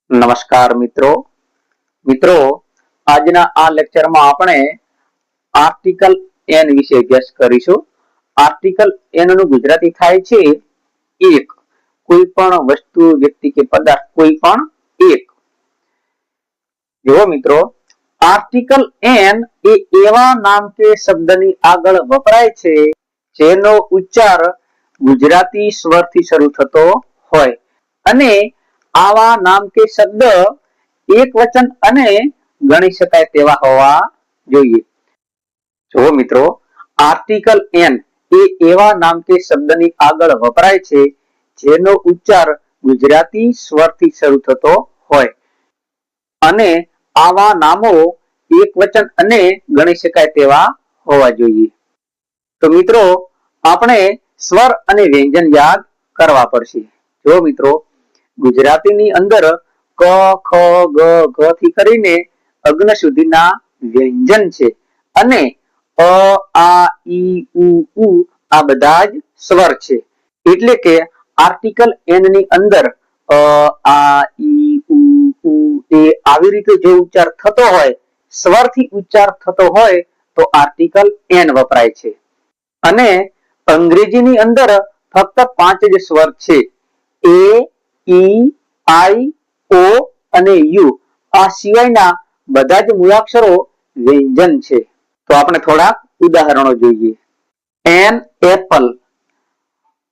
નમસ્કાર મિત્રો આજના આ લેક્ચરમાં આપણે આર્ટિકલ એન વિશે અભ્યાસ કરીશું. આર્ટિકલ એન નું ગુજરાતી થાય છે એક. કોઈ પણ વસ્તુ, વ્યક્તિ કે પદાર્થ કોઈ પણ એક. જો મિત્રો, આર્ટિકલ એન એ એવા નામ કે શબ્દની આગળ વપરાય છે જેનો ઉચ્ચાર ગુજરાતી સ્વરથી શરૂ થતો હોય અને આવા નામ કે શબ્દ એક વચન અને ગણી શકાય તેવા હોવા જોઈએ. જો મિત્રો, આર્ટિકલ એન એ એવા નામ કે શબ્દની આગળ વપરાય છે જેનો ઉચ્ચાર ગુજરાતી સ્વરથી શરૂ થતો હોય અને આવા નામો એક વચન અને ગણી શકાય તેવા હોવા જોઈએ. તો મિત્રો, આપણે સ્વર અને વ્યંજન યાદ કરવા પડશે. જો મિત્રો, ગુજરાતીની અંદર ક, ખ, ગ, ઘ થી કરીને અગ્ન સુધીના વ્યંજન છે અને અ, આ, ઈ, ઉ આ બધા જ સ્વર છે. એટલે કે આર્ટિકલ એન ની અંદર અ, આ, ઈ, ઉ એ આવી રીતે જો ઉચ્ચાર થતો હોય, સ્વરથી ઉચ્ચાર થતો હોય તો આર્ટિકલ એન વપરાય છે. અને અંગ્રેજીની અંદર ફક્ત 5 જ સ્વર છે. એ, ઈ, આઈ, ઓ અને યુ. આ સિવાયના બધા જ મૂળાક્ષરો વ્યંજન છે. તો આપણે થોડા ઉદાહરણો જોઈએ. An apple.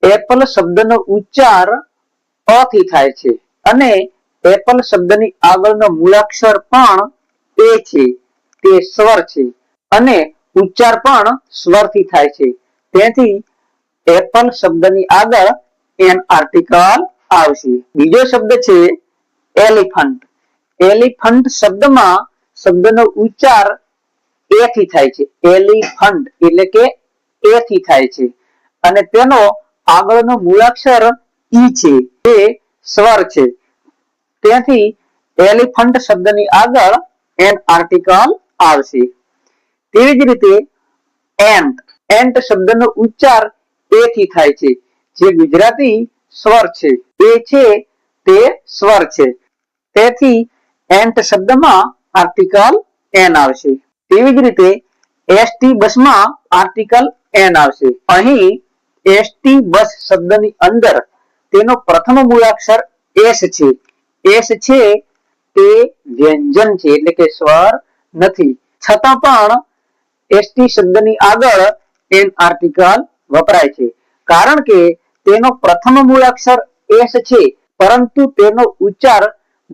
એપલ શબ્દનો ઉચ્ચાર અ થી થાય છે અને એપલ શબ્દની આગળનો મૂળાક્ષર પણ એ છે. તે સ્વર છે અને ઉચ્ચાર પણ સ્વરથી થાય છે. તેથી એપલ શબ્દની આગળ એન આર્ટિકલ આવશે. બીજો શબ્દ છે એલિફન્ટ. એલિફન્ટ શબ્દમાં શબ્દનો ઉચ્ચાર એ થી થાય છે. એલિફન્ટ એટલે કે એ થી થાય છે અને તેનો આગળનો મૂળાક્ષર ઈ છે. તે સ્વર છે. તેથી એલિફન્ટ શબ્દની આગળ એન આર્ટિકલ આવશે. તેવી જ રીતે એન્ટ. એન્ટ શબ્દનો ઉચ્ચાર એ થી થાય છે જે ગુજરાતી સ્વર છે. એ છે તે સ્વર છે. તેથી એન્ટ શબ્દમાં આર્ટિકલ એન આવશે. તેવી જ રીતે એસટી બસમાં આર્ટિકલ એન આવશે. અહીં એસટી બસ શબ્દની અંદર તેનો પ્રથમ મૂળાક્ષર એસ છે. એસ છે તે વ્યંજન છે એટલે કે સ્વર નથી. છતાં પણ એસટી શબ્દની આગળ એન આર્ટિકલ વપરાય છે કારણ કે તેનો પ્રથમ મૂળાક્ષર એસ છે પરંતુ તેનો ઉચ્ચાર